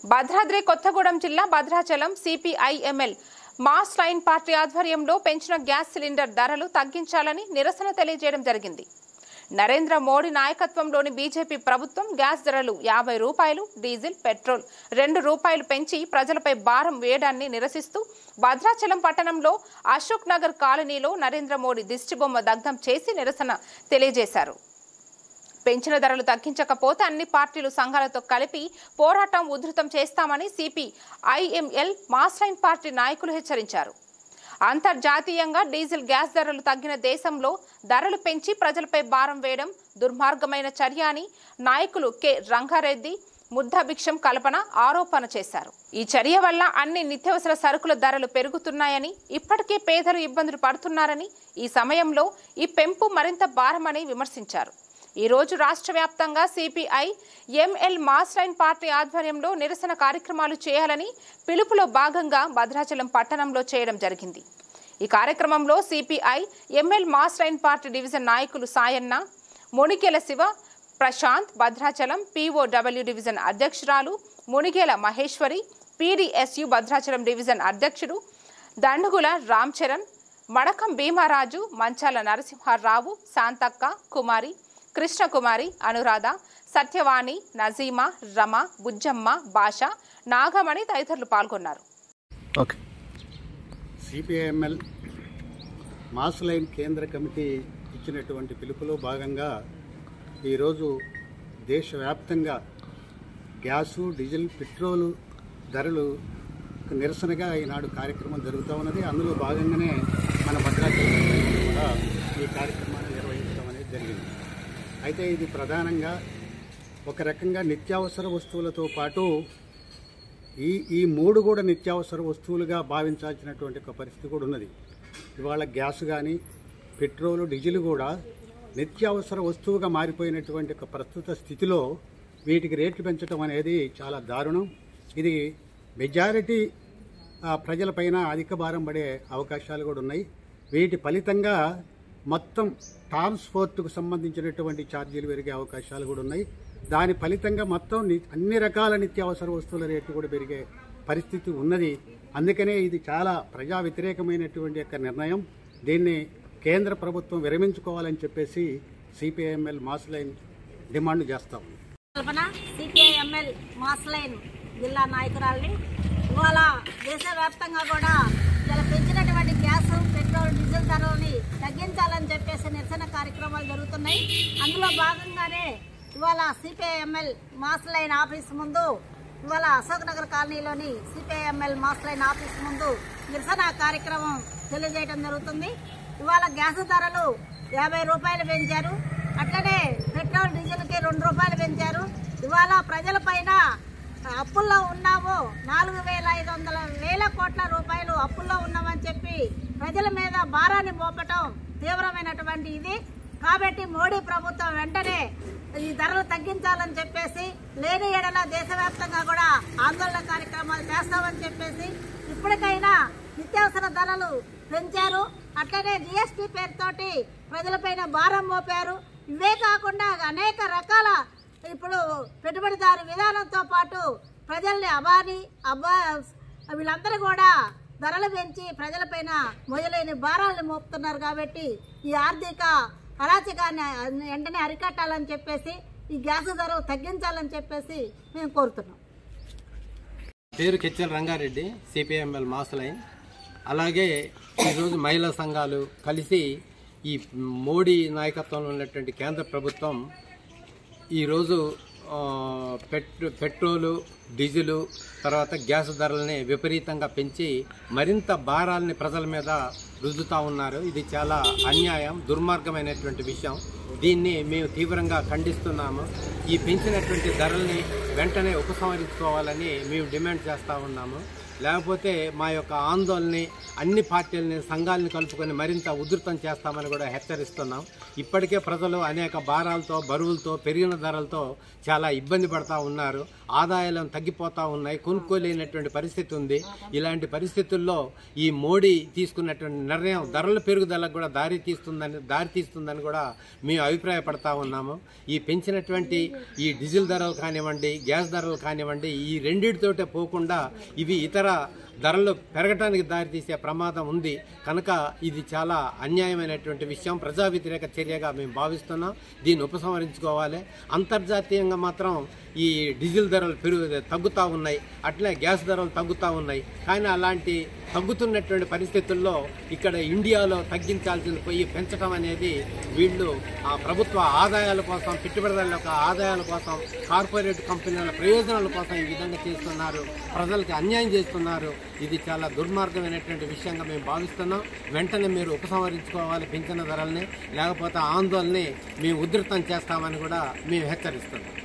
భద్రాద్రి కొత్తగూడెం జిల్లా Bhadrachalam CPIML mass line party ఆధ్వర్యంలో పెంచిన గ్యాస్ సిలిండర్ ధరలు తగ్గించాలని నిరసన తెలియజేయడం జరిగింది. నరేంద్ర మోడీ నాయకత్వంలోని బీజేపీ ప్రభుత్వం గ్యాస్ ధరలు 50 రూపాయలు, డీజిల్, పెట్రోల్ 2 రూపాయలు పెంచి ప్రజలపై భారం వేయడాన్ని నిరసిస్తూ భద్రాచలం పట్టణంలో అశోక్ నగర్ కాలనీలో నరేంద్ర మోడీ దిష్టిబొమ్మ దగ్ధం చేసి నిరసన తెలియజేశారు. పెంచిన ధరలు తగ్గించకపోతే అన్ని పార్టీలు సంఘాలతో కలిపి పోరాటం ఉధృతం చేస్తామని సిపిఐఎంఎల్ మాస్ లైన్ పార్టీ నాయకులు హెచ్చరించారు. అంతర్జాతీయంగా డీజిల్, గ్యాస్ ధరలు తగ్గిన దేశంలో ధరలు పెంచి ప్రజలపై భారం వేయడం దుర్మార్గమైన చర్య అని నాయకులు కె రంగారెడ్డి, ముద్దాభిక్షం కల్పన ఆరోపణ చేశారు. ఈ చర్య వల్ల అన్ని నిత్యావసర సరుకుల ధరలు పెరుగుతున్నాయని, ఇప్పటికే పేదలు ఇబ్బందులు పడుతున్నారని, ఈ సమయంలో ఈ పెంపు మరింత భారమని విమర్శించారు. ఈ రోజు రాష్ట్ర వ్యాప్తంగా సిపిఐఎంఎల్ మాస్ లైన్ పార్టీ ఆధ్వర్యంలో నిరసన కార్యక్రమాలు చేయాలని పిలుపులో భాగంగా భద్రాచలం పట్టణంలో చేయడం జరిగింది. ఈ కార్యక్రమంలో CPIML mass line party division నాయకులు సాయన్న, మునిగేల శివ ప్రశాంత్, భద్రాచలం పిఓడబ్ల్యూ డివిజన్ అధ్యక్షురాలు మునిగేల మహేశ్వరి, పిడిఎస్యు భద్రాచలం డివిజన్ అధ్యక్షుడు దండుగుల రామ్ చరణ్, మడకం భీమారాజు, మంచాల నరసింహారావు, శాంతక్క, కుమారి, కృష్ణకుమారి, అనురాధ, సత్యవాణి, నజీమా, రమ, బుజ్జమ్మ, భాష, నాగమణి తదితరులు పాల్గొన్నారు. సిపిఐఎంఎల్ మాస్ లైన్ కేంద్ర కమిటీ ఇచ్చినటువంటి పిలుపులో భాగంగా ఈరోజు దేశవ్యాప్తంగా గ్యాసు, డీజిల్, పెట్రోలు ధరలు నిరసనగా ఈనాడు కార్యక్రమం జరుగుతూ ఉన్నది. అందులో భాగంగానే మన భద్రాచలం కూడా ఈ కార్యక్రమాన్ని నిర్వహించడం అనేది జరిగింది. అయితే ఇది ప్రధానంగా ఒక రకంగా నిత్యావసర వస్తువులతో పాటు ఈ మూడు కూడా నిత్యావసర వస్తువులుగా భావించాల్సినటువంటి ఒక పరిస్థితి కూడా ఉన్నది. ఇవాళ గ్యాస్ కానీ, పెట్రోలు, డీజిల్ కూడా నిత్యావసర వస్తువుగా మారిపోయినటువంటి ఒక ప్రస్తుత స్థితిలో వీటికి రేట్లు పెంచడం అనేది చాలా దారుణం. ఇది మెజారిటీ ప్రజలపైన అధిక భారం పడే అవకాశాలు కూడా ఉన్నాయి. వీటి ఫలితంగా మొత్తం ట్రాన్స్పోర్ట్కు సంబంధించినటువంటి ఛార్జీలు పెరిగే అవకాశాలు కూడా ఉన్నాయి. దాని ఫలితంగా మొత్తం అన్ని రకాల నిత్యావసర వస్తువుల రేట్లు కూడా పెరిగే పరిస్థితి ఉన్నది. అందుకనే ఇది చాలా ప్రజా వ్యతిరేకమైనటువంటి యొక్క నిర్ణయం. దీన్ని కేంద్ర ప్రభుత్వం విరమించుకోవాలని చెప్పేసి సిపిఐఎంఎల్ మాస్ లైన్ డిమాండ్ చేస్తాం. సిపిఐఎంఎల్ మాస్ లైన్ జిల్లా నాయకురాలని ఇవాళ దేశవ్యాప్తంగా కూడా ఇలా పెంచినటువంటి గ్యాస్, పెట్రోల్, డీజిల్ ధరని తగ్గించాలని చెప్పేసి నిరసన కార్యక్రమాలు జరుగుతున్నాయి. అందులో భాగంగానే ఇవాళ సిపిఐఎంఎల్ మాస్ లైన్ ఆఫీస్ ముందు, ఇవాళ అశోక్ నగర్ కాలనీలోని సిపిఐఎంఎల్ మాస్ లైన్ ఆఫీస్ ముందు నిరసన కార్యక్రమం తెలియజేయడం జరుగుతుంది. ఇవాళ గ్యాస్ ధరలు 50 రూపాయలు పెంచారు. అట్లనే పెట్రోల్, డీజిల్కి 2 రూపాయలు పెంచారు. ఇవాళ ప్రజల పైన అప్పుల్లో ఉన్నాము, 4,500 కోట్ల రూపాయలు అప్పుల్లో ఉన్నామని చెప్పి ప్రజల మీద భారాన్ని మోపటం తీవ్రమైనటువంటి ఇది. కాబట్టి మోడీ ప్రభుత్వం వెంటనే ఈ ధరలు తగ్గించాలని చెప్పేసి, లేని ఏడల దేశవ్యాప్తంగా కూడా ఆందోళన కార్యక్రమాలు చేస్తామని చెప్పేసి, ఇప్పటికైనా నిత్యావసర ధరలు పెంచారు. అట్లనే జిఎస్టీ పేరుతోటి ప్రజలపైన భారం మోపారు. ఇవే కాకుండా అనేక రకాల ఇప్పుడు పెట్టుబడిదారు విధానంతో పాటు ప్రజల్ని వీళ్ళందరూ కూడా ధరలు పెంచి ప్రజలపైన మొదలైన భారాలను మోపుతున్నారు. కాబట్టి ఈ ఆర్థిక అరాచకాన్ని వెంటనే అరికట్టాలని చెప్పేసి, ఈ గ్యాస్ ధర తగ్గించాలని చెప్పేసి మేము కోరుతున్నాం. పేరు కెచ్చల రంగారెడ్డి, సిపిఐఎంఎల్ మాస్ లైన్. అలాగే ఈరోజు మహిళా సంఘాలు కలిసి ఈ మోడీ నాయకత్వంలో ఉన్నటువంటి కేంద్ర ప్రభుత్వం ఈరోజు పెట్రోలు, డీజిలు, తర్వాత గ్యాస్ ధరలని విపరీతంగా పెంచి మరింత భారాలని ప్రజల మీద రుద్దుతూ ఉన్నారు. ఇది చాలా అన్యాయం, దుర్మార్గమైనటువంటి విషయం. దీన్ని మేము తీవ్రంగా ఖండిస్తున్నాము. ఈ పెంచినటువంటి ధరల్ని వెంటనే ఉపసంహరించుకోవాలని మేము డిమాండ్ చేస్తూ ఉన్నాము. లేకపోతే మా యొక్క ఆందోళనని అన్ని పార్టీలని సంఘాలను కలుపుకొని మరింత ఉధృతం చేస్తామని కూడా హెచ్చరిస్తున్నాం. ఇప్పటికే ప్రజలు అనేక భారాలతో బరువులతో పెరిగిన ధరలతో చాలా ఇబ్బంది పడతా ఉన్నారు. ఆదాయాలను తగ్గిపోతూ ఉన్నాయి, కొనుక్కోలేనటువంటి పరిస్థితి ఉంది. ఇలాంటి పరిస్థితుల్లో ఈ మోడీ తీసుకున్నటువంటి నిర్ణయం ధరల పెరుగుదలకు కూడా దారి తీస్తుందని కూడా మేము అభిప్రాయపడతా ఉన్నాము. ఈ పెంచినటువంటి ఈ డీజిల్ ధరలు కానివ్వండి, గ్యాస్ ధరలు కానివ్వండి, ఈ రెండింటితోటే పోకుండా ఇవి ఇతర ధరలు పెరగడానికి దారితీసే ప్రమాదం ఉంది. కనుక ఇది చాలా అన్యాయమైనటువంటి విషయం, ప్రజా వ్యతిరేక చర్యగా మేము భావిస్తున్నాం. దీన్ని ఉపసంహరించుకోవాలి. అంతర్జాతీయంగా మాత్రం ఈ డీజిల్ ధరలు తగ్గుతూ ఉన్నాయి, అట్లే గ్యాస్ ధరలు తగ్గుతూ ఉన్నాయి. కానీ అలాంటి తగ్గుతున్నటువంటి పరిస్థితుల్లో ఇక్కడ ఇండియాలో తగ్గించాల్సింది పోయి పెంచడం అనేది వీళ్ళు ఆ ప్రభుత్వ ఆదాయాల కోసం, పెట్టుబడిదారుల యొక్క ఆదాయాల కోసం, కార్పొరేట్ కంపెనీల ప్రయోజనాల కోసం ఈ విధంగా చేస్తున్నారు, ప్రజలకు అన్యాయం చేస్తున్నారు. ఇది చాలా దుర్మార్గమైనటువంటి విషయంగా మేము భావిస్తున్నాం. వెంటనే మీరు ఉపసంహరించుకోవాలి పెంచిన ధరల్ని, లేకపోతే ఆందోళనని మేము ఉధృతం చేస్తామని కూడా మేము హెచ్చరిస్తున్నాం.